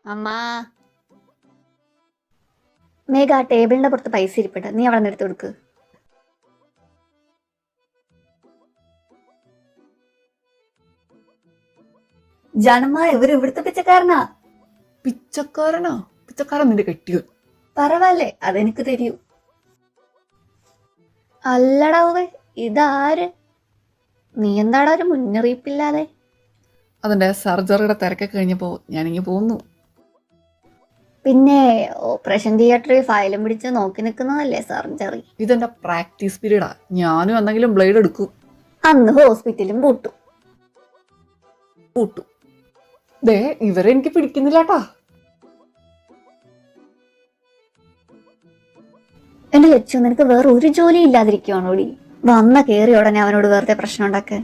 അമ്മാ. മേഘ, ആ ടേബിളിന്റെ പുറത്ത് പൈസ ഇരിപ്പുണ്ട്, നീ അവിടെ നിന്ന് എടുത്ത് കൊടുക്ക്. ജനമ്മ, ഇവിടുത്തെ പിച്ചക്കാരനാ. പിച്ചക്കാരനാ? പിച്ചക്കാരൻ നിന്റെ കെട്ടിയോ? പറവല്ലേ, അതെനിക്ക് തരൂ. അല്ലടാവേ, ഇതാര്? നീ എന്താടാ ഒരു മുന്നറിയിപ്പില്ലാതെ? അതിന്റെ സർജറിയുടെ തിരക്കൊക്കെ കഴിഞ്ഞപ്പോ ഞാനിങ്ങി പോന്നു. പിന്നെ ഓപ്പറേഷൻ തിയേറ്ററിൽ ഫയലും പിടിച്ച് നോക്കി നിൽക്കുന്നതല്ലേ സർജറി? ഇതെന്റെ പ്രാക്ടീസ് പീരീഡാ. ഞാനും എന്തെങ്കിലും ബ്ലേഡ് എടുക്കും. അന്ന് ഹോസ്പിറ്റലും പൂട്ടും. ദേ, ഇവരെ എനിക്ക് പിടിക്കുന്നില്ലാട്ടാ. എന്റെ ലക്ഷ്യം, നിനക്ക് വേറെ ഒരു ജോലി ഇല്ലാതിരിക്കുവാണോടി? വന്ന കേറി ഉടനെ അവനോട് വെറുതെ പ്രശ്നം ഉണ്ടാക്കാൻ.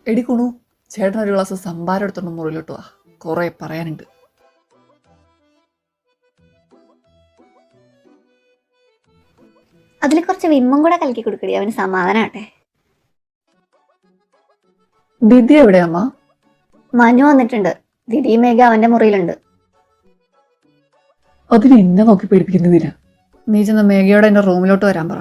എടി കുണു, ചേട്ടൻ ഒരു ഗ്ലാസ് സംഭാരം എടുത്തോണ്ട് മുറിയിലോട്ട് വാ, കുറെ പറയാനുണ്ട്. അതിൽ കുറച്ച് വിമ്മും കൂടെ കലക്കി കൊടുക്കടി, അവന് സമാധാനാട്ടെ. ദിദി എവിടെയമ്മ? മനു വന്നിട്ടുണ്ട്. ദിദി മേഘ അവന്റെ മുറിയിലുണ്ട്. അതിന് എന്നെ നോക്കി പേടിപ്പിക്കുന്നില്ല. നീ ചെന്ന മേഘയോടെ എന്റെ റൂമിലോട്ട് വരാൻ പറ.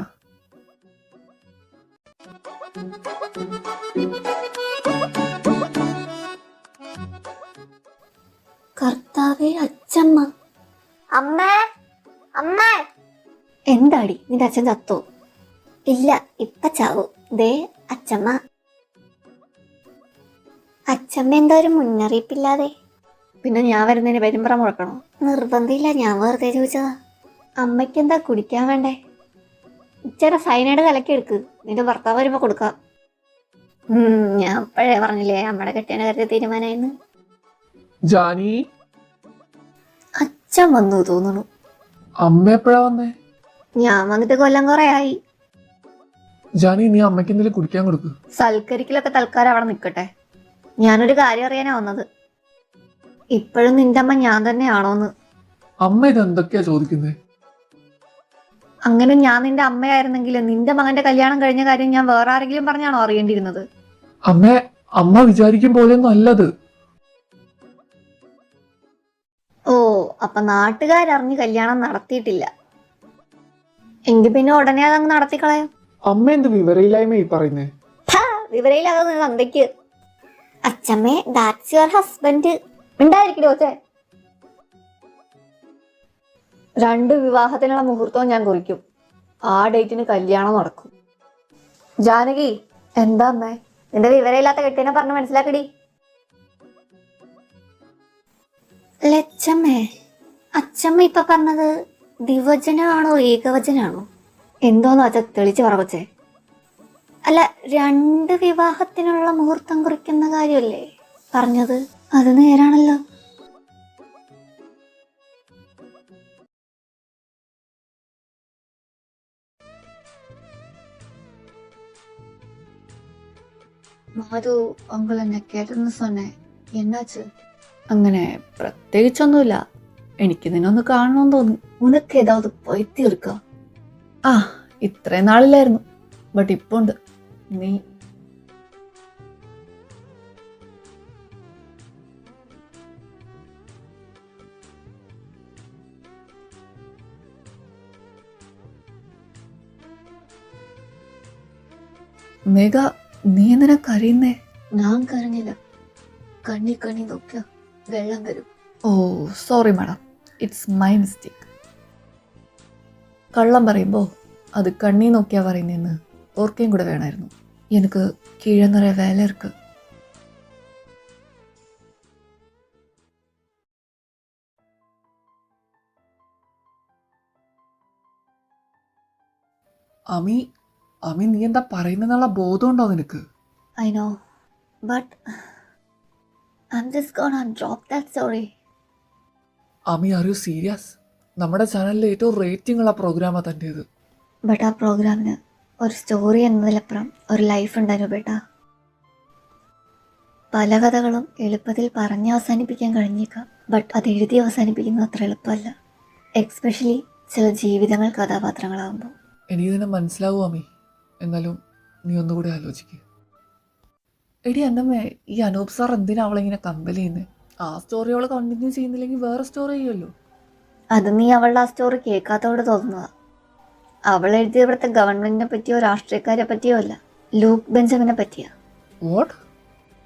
കർത്താവേ, അച്ഛമ്മ. അമ്മേ, അമ്മേ. എന്താടി, നിന്റെ അച്ഛൻ ചത്തോ? ഇല്ല, ഇപ്പൊ ചാവൂ. ദേ അച്ഛമ്മ. അച്ഛമ്മ എന്താ ഒരു മുന്നറിയിപ്പില്ലാതെ? പിന്നെ ഞാൻ വരുന്നതിന് പെരുമ്പറ മുഴക്കണോ? നിർബന്ധമില്ല, ഞാൻ വെറുതെ ചോദിച്ചതാ. അമ്മയ്ക്ക് എന്താ കുടിക്കാൻ വേണ്ടേ? ഇച്ചിരി സൈനൈഡ് കലക്കി എടുക്ക്, നിന്റെ ഭർത്താവ് വരുമ്പോ കൊടുക്കാം. ഞാൻ അപ്പോഴേ പറഞ്ഞില്ലേ അമ്മയുടെ കെട്ടിயான കാര്യത്തിൽ തീരുമാനമായിന്ന്. ജാനി, അച്ഛൻ വന്നു തോന്നുന്നു. അമ്മ എപ്പോഴാ വന്നേ? ഞാൻ വന്നിട്ട് കൊല്ലം കുറെ ആയി. ജാനി, നീ അമ്മയ്ക്ക് എന്തെങ്കിലും കുടിക്കാൻ കൊടുക്ക്. സൽക്കരിക്കലൊക്കെ തൽക്കാലം അവിടെ നിൽക്കട്ടെ. ഞാനൊരു കാര്യം അറിയാനാ വന്നത്. ഇപ്പോഴും നിന്റെ അമ്മ ഞാൻ തന്നെയാണോന്ന്. അമ്മ ഇത് എന്തൊക്കെയാ ചോദിക്കുന്നേ? അങ്ങനെ ഞാൻ നിന്റെ അമ്മയായിരുന്നെങ്കിൽ നിന്റെ മകന്റെ കല്യാണം കഴിഞ്ഞ കാര്യം ഞാൻ വേറെ ആരെങ്കിലും പറഞ്ഞാണോ അറിയേണ്ടിയിരുന്നത്? അമ്മ വിചാരിക്കും പോലെയൊന്നും അല്ലത്. ഓ, അപ്പൊ നാട്ടുകാരറിഞ്ഞ് കല്യാണം നടത്തിയിട്ടില്ല എങ്കിൽ പിന്നെ ഉടനെ അതങ്ങ് നടത്തിക്കളയാം. അമ്മ എന്ത് വിവരയില്ലായ്മ ഈ പറയുന്നേ? വിവരയില്ലാതെ തന്തയ്ക്ക്. അച്ഛമ്മേ, ദാറ്റ്സ് യുവർ ഹസ്ബൻഡ്. ഉണ്ടായിരിക്കോ? 2 വിവാഹത്തിനുള്ള മുഹൂർത്തവും ഞാൻ കുറിക്കും. ആ ഡേറ്റിന് കല്യാണം നടക്കും. ജാനകി, എന്താ അമ്മേ? നിന്റെ വിവരമില്ലാത്ത കെട്ടിനെ പറഞ്ഞ് മനസ്സിലാക്കടി. ലച്ചമ്മേ, അച്ഛമ്മ ഇപ്പൊ പറഞ്ഞത് ദ്വിവചനാണോ ഏകവചനാണോ? എന്തോന്ന് വെച്ചാ തെളിച്ച് പറവച്ചേ. അല്ല, 2 വിവാഹത്തിനുള്ള മുഹൂർത്തം കുറിക്കുന്ന കാര്യമല്ലേ പറഞ്ഞത്? അത് നേരാണല്ലോ. മാധു, ഉങ്ങൾ എന്നെ കേട്ടെന്ന് சொன்னே, എന്നാச்சு? അങ്ങനെ പ്രത്യേകിച്ചൊന്നുമില്ല. എനിക്ക് നിന്നൊന്ന് കാണണമെന്ന് തോന്നി. ഉനക്ക് ഏതാവത് പൈത്തി ഇരിക്കാ? ആ, ഇത്രയും നാളില്ലായിരുന്നു, ബട്ട് ഇപ്പൊ ഉണ്ട്. നീ മേഘ, നീ എന്തിനാ കരയുന്നേ? ഞാൻ കരഞ്ഞില്ല. കണ്ണി നോക്കിയ വെള്ളം വരും. ഓ, sorry madam, it's my mistake. കള്ളം പറയുമ്പോ അത് കണ്ണി നോക്കിയാ പറയുന്നതെന്ന് ഓർക്കുകയും കൂടെ വേണമായിരുന്നു. എനിക്ക് കീഴെ നിറയെ വേല ഇருக்கு. അമി നീ എന്താ പറയുന്നുള്ള ബോധമുണ്ടോ നിനക്ക്? I know, but I'm just gonna drop that story. Ami, are you serious? നമ്മുടെ ചാനലിലെ ഏറ്റവും റേറ്റിംഗ് ഉള്ള പ്രോഗ്രാമാ തൻ്റേത്. ബട്ട് ആ പ്രോഗ്രാമിന് ഒരു സ്റ്റോറി എന്നതിലപ്പുറം ഒരു ലൈഫ് ഉണ്ടായിരുന്നു ബേട്ടാ. പല കഥകളും എളുപ്പത്തിൽ പറഞ്ഞ് അവസാനിപ്പിക്കാൻ കഴിഞ്ഞേക്കാം, ബട്ട് അത് എഴുതി അവസാനിപ്പിക്കുന്നത് അത്ര എളുപ്പമല്ല. എക്സ്പെഷ്യലി ചില ജീവിതങ്ങൾ കഥാപാത്രങ്ങളാകുമ്പോൾ. എനിക്ക് തന്നെ മനസ്സിലാവും അമി, എന്നാലും നീ ഒന്നുകൂടി ആലോചിക്കുക. എടി എന്നമ്മേ, ഈ അനൂപ് സാർ എന്തിനാ അവളിങ്ങനെ കമ്പൽ ചെയ്യുന്നത്? ആ സ്റ്റോറി അവൾ കണ്ടിന്യൂ ചെയ്യുന്നില്ലെങ്കിൽ വേറെ സ്റ്റോറി ചെയ്യുമല്ലോ. അത് നീ അവളുടെ ആ സ്റ്റോറി കേൾക്കാത്തതോട് തോന്നുന്നതാ. അവൾ എഴുതിയ ഇവിടുത്തെ ഗവൺമെന്റിനെ പറ്റിയോ രാഷ്ട്രീയക്കാരെ പറ്റിയോ അല്ല, ലൂക്ക് ബെഞ്ചമിനെ പറ്റിയാ. വാട്ട്?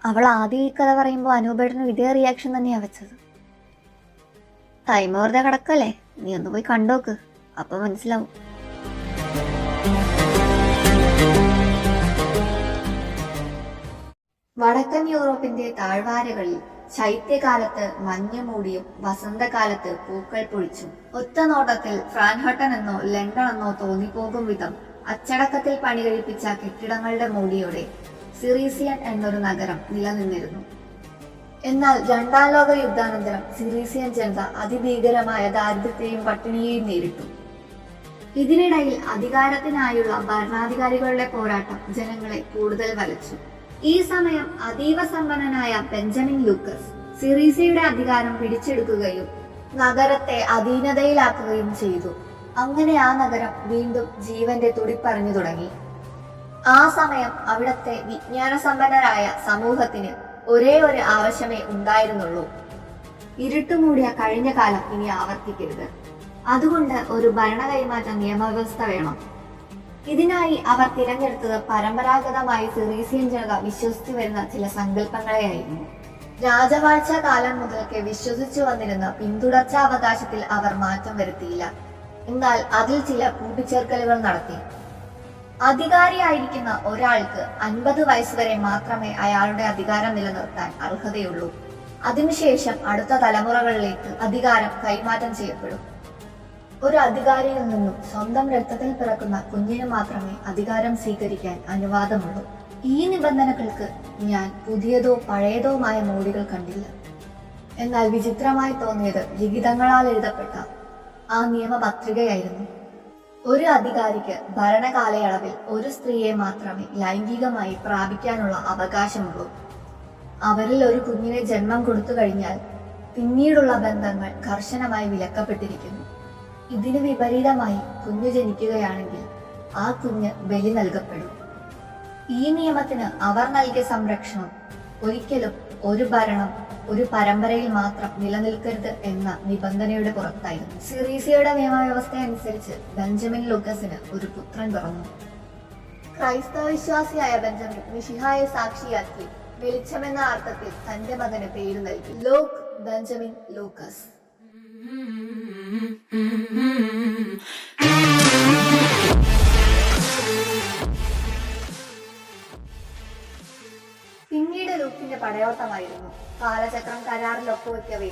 അവൾ ആദ്യം ഈ കഥ പറയുമ്പോൾ അനൂപേട്ടന് ഇതേ റിയാക്ഷൻ തന്നെയാ വെച്ചത്. ടൈം വെറുതെ കിടക്കല്ലേ, നീ ഒന്ന് പോയി കണ്ടോക്ക്, അപ്പൊ മനസ്സിലാവും. വടക്കൻ യൂറോപ്പിന്റെ താഴ്വാരകളിൽ ശൈത്യകാലത്ത് മഞ്ഞ് മൂടിയും വസന്തകാലത്ത് പൂക്കൾ പൊഴിച്ചും ഒറ്റ നോട്ടത്തിൽ ഫ്രാൻഹട്ടൻ എന്നോ ലണ്ടൻ എന്നോ തോന്നിപ്പോകും വിധം അച്ചടക്കത്തിൽ പണി കഴിപ്പിച്ച കെട്ടിടങ്ങളുടെ മൂടിയോടെ സിറീസിയൻ എന്നൊരു നഗരം നിലനിന്നിരുന്നു. എന്നാൽ രണ്ടാം ലോക യുദ്ധാനന്തരം സിറീസിയൻ ജനത അതിഭീകരമായ ദാരിദ്ര്യത്തെയും പട്ടിണിയെയും നേരിട്ടു. ഇതിനിടയിൽ അധികാരത്തിനായുള്ള ഭരണാധികാരികളുടെ പോരാട്ടം ജനങ്ങളെ കൂടുതൽ വലച്ചു. ഈ സമയം അതീവ സമ്പന്നനായ ബെഞ്ചമിൻ ലൂക്കസ് സിറീസിയുടെ അധികാരം പിടിച്ചെടുക്കുകയും നഗരത്തെ അധീനതയിലാക്കുകയും ചെയ്തു. അങ്ങനെ ആ നഗരം വീണ്ടും ജീവന്റെ തുടിപ്പറിഞ്ഞു തുടങ്ങി. ആ സമയം അവിടത്തെ വിജ്ഞാനസമ്പന്നരായ സമൂഹത്തിന് ഒരേ ഒരു ആവശ്യമേ ഉണ്ടായിരുന്നുള്ളൂ: ഇരുട്ടുമൂടിയ കഴിഞ്ഞ കാലം ഇനി ആവർത്തിക്കരുത്. അതുകൊണ്ട് ഒരു ഭരണ കൈമാറ്റ നിയമവ്യവസ്ഥ വേണം. ഇതിനായി അവർ തിരഞ്ഞെടുത്തത് പരമ്പരാഗതമായി സിറീസിയൻ ജനത വിശ്വസിച്ചു വരുന്ന ചില സങ്കല്പങ്ങളെയായിരുന്നു. രാജവാഴ്ച കാലം മുതൽക്കേ വിശ്വസിച്ചു വന്നിരുന്ന പിന്തുടർച്ചാ അവകാശത്തിൽ അവർ മാറ്റം വരുത്തിയില്ല. എന്നാൽ അതിൽ ചില കൂട്ടിച്ചേർക്കലുകൾ നടത്തി. അധികാരിയായിരിക്കുന്ന ഒരാൾക്ക് 50 വയസ്സ് വരെ മാത്രമേ അയാളുടെ അധികാരം നിലനിർത്താൻ അർഹതയുള്ളൂ. അതിനുശേഷം അടുത്ത തലമുറകളിലേക്ക് അധികാരം കൈമാറ്റം ചെയ്യപ്പെടും. ഒരു അധികാരിയിൽ നിന്നും സ്വന്തം രക്തത്തിൽ പിറക്കുന്ന കുഞ്ഞിന് മാത്രമേ അധികാരം സ്വീകരിക്കാൻ അനുവാദമുള്ളൂ. ഈ നിബന്ധനകൾക്ക് ഞാൻ പുതിയതോ പഴയതോമായ മോടികൾ കണ്ടില്ല. എന്നാൽ വിചിത്രമായി തോന്നിയത് ലിഖിതങ്ങളാൽ എഴുതപ്പെട്ട ആ നിയമപത്രികയായിരുന്നു. ഒരു അധികാരിക്ക് ഭരണകാലയളവിൽ ഒരു സ്ത്രീയെ മാത്രമേ ലൈംഗികമായി പ്രാപിക്കാനുള്ള അവകാശമുള്ളൂ. അവരിൽ ഒരു കുഞ്ഞിനെ ജന്മം കൊടുത്തു കഴിഞ്ഞാൽ പിന്നീടുള്ള ബന്ധങ്ങൾ കർശനമായി വിലക്കപ്പെട്ടിരിക്കുന്നു. ഇതിന് വിപരീതമായി കുഞ്ഞ് ജനിക്കുകയാണെങ്കിൽ ആ കുഞ്ഞ് ബലി നൽകപ്പെടും. ഈ നിയമത്തിന് അവർ നൽകിയ സംരക്ഷണം ഒരിക്കലും ഒരു ഭരണം ഒരു പരമ്പരയിൽ മാത്രം നിലനിൽക്കരുത് എന്ന നിബന്ധനയുടെ പുറത്തായിരുന്നു. സിറീസിയയുടെ നിയമവ്യവസ്ഥ അനുസരിച്ച് ബെഞ്ചമിൻ ലൂക്കസിന് ഒരു പുത്രൻ പിറന്നു. ക്രൈസ്തവ വിശ്വാസിയായ ബെഞ്ചമിൻ മിശിഹായെ സാക്ഷിയാക്കി വെളിച്ചമെന്ന അർത്ഥത്തിൽ തന്റെ മകന് പേര് നൽകി: ലൂക്ക് ബെഞ്ചമിൻ ലൂക്കസ്. പിന്നീട് ലൂക്കിന്റെ പടയോട്ടമായിരുന്നു കാലചക്രം കരാറിൽ ഒപ്പുവെക്കവേ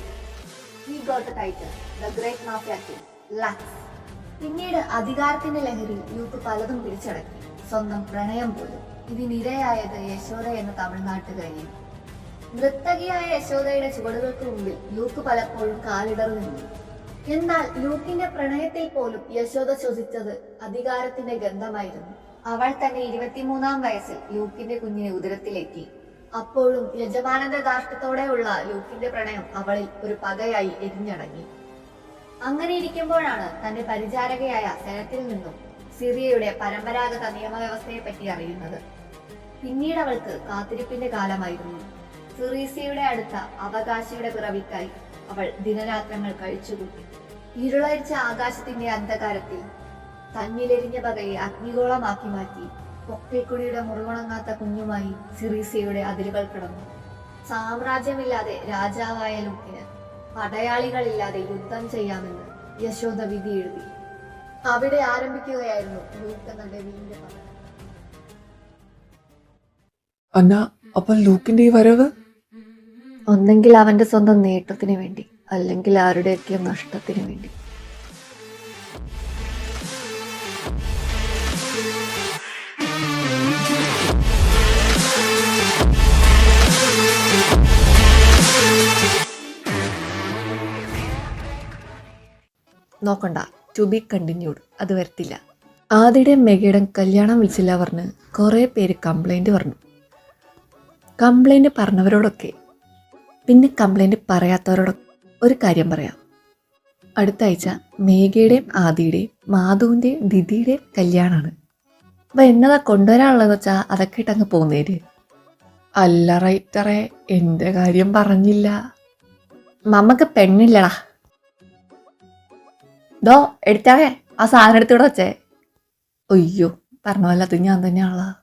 he got a title, the great mafia king Lux. പിന്നീട് അധികാരത്തിന്റെ ലഹരി ലൂക്ക് പലതും പിടിച്ചടക്കി, സ്വന്തം പ്രണയം പോലും. ഇതിനിരയായത് യശോദ എന്ന തമിഴ്നാട്ടുകാരിയും. നൃത്തകിയായ യശോദയുടെ ചുവടുകൾക്ക് മുമ്പിൽ ലൂക്ക് പലപ്പോഴും കാലിടറി നിന്നു. എന്നാൽ ലൂക്കിന്റെ പ്രണയത്തിൽ പോലും യശോദ ശ്വസിച്ചത് അധികാരത്തിന്റെ ഗന്ധമായിരുന്നു. അവൾ തന്റെ 23-ാം വയസ്സിൽ ലൂക്കിന്റെ കുഞ്ഞിനെ ഉദരത്തിലെത്തി. അപ്പോഴും യജമാനന്റെ ധാർഷ്ട്യത്തോടെയുള്ള ലൂക്കിന്റെ പ്രണയം അവളിൽ ഒരു പകയായി എരിഞ്ഞടങ്ങി. അങ്ങനെ ഇരിക്കുമ്പോഴാണ് തന്റെ പരിചാരകയായ സെനറ്റിൽ നിന്നും സിറിയയുടെ പരമ്പരാഗത നിയമവ്യവസ്ഥയെ പറ്റി അറിയുന്നത്. പിന്നീട് അവൾക്ക് കാത്തിരിപ്പിന്റെ കാലമായിരുന്നു. സിറീസിയയുടെ അടുത്ത അവകാശിയുടെ പിറവിക്കായി അവൾ ദിനരാത്രങ്ങൾ കഴിച്ചുകൂട്ടി. ഇരുളരിച്ച ആകാശത്തിന്റെ അന്ധകാരത്തിൽ തന്നിലെരിഞ്ഞ പകയെ അഗ്നിഗോളമാക്കി മാറ്റി പൊക്കിൾക്കുടിയുടെ മുറിവുണങ്ങാത്ത കുഞ്ഞുമായി സിറീസിയയുടെ അതിരുകൾ കിടന്നു. സാമ്രാജ്യമില്ലാതെ രാജാവായ ലൂക്കിന് പടയാളികളില്ലാതെ യുദ്ധം ചെയ്യാമെന്ന് യശോദ വിധി എഴുതി. അവിടെ ആരംഭിക്കുകയായിരുന്നു ലൂക്ക് എന്ന ഡെവിലിന്റെ പടം. അന്ന, അപ്പോൾ ലൂക്കിന്റെ ഈ വരവ് ഒന്നെങ്കിൽ അവന്റെ സ്വന്തം നേട്ടത്തിന് വേണ്ടി, അല്ലെങ്കിൽ ആരുടെയൊക്കെ നഷ്ടത്തിന് വേണ്ടി. നോക്കണ്ട, ടു ബി കണ്ടിന്യൂഡ്. അത് വരത്തില്ല. ആദ്യയുടെ മെഗയുടെ കല്യാണം വിളിച്ചില്ല പറഞ്ഞ് കുറേ പേര് കംപ്ലൈൻറ്റ് പറഞ്ഞു. കംപ്ലൈൻറ്റ് പറഞ്ഞവരോടൊക്കെ പിന്നെ കംപ്ലൈൻറ്റ് പറയാത്തവരോടൊക്കെ ഒരു കാര്യം പറയാം. അടുത്ത ആഴ്ച മേഘയുടെയും ആദിയുടെയും മാധുവിൻ്റെയും ദിദിയുടെയും കല്യാണമാണ്. അപ്പം എന്നതാ കൊണ്ടുവരാനുള്ളതെന്ന് വെച്ചാൽ അതൊക്കെ ഇട്ടങ്ങ് പോകുന്നേര്. അല്ല റൈറ്ററെ, എൻ്റെ കാര്യം പറഞ്ഞില്ല. മമ്മക്ക് പെണ്ണില്ലടാ. ദോ എടുത്താവേ ആ സാധനം എടുത്തിവിടെ വെച്ചേ. അയ്യോ പറഞ്ഞ പോലെ അത് ഞാൻ തന്നെയാണല്ലോ.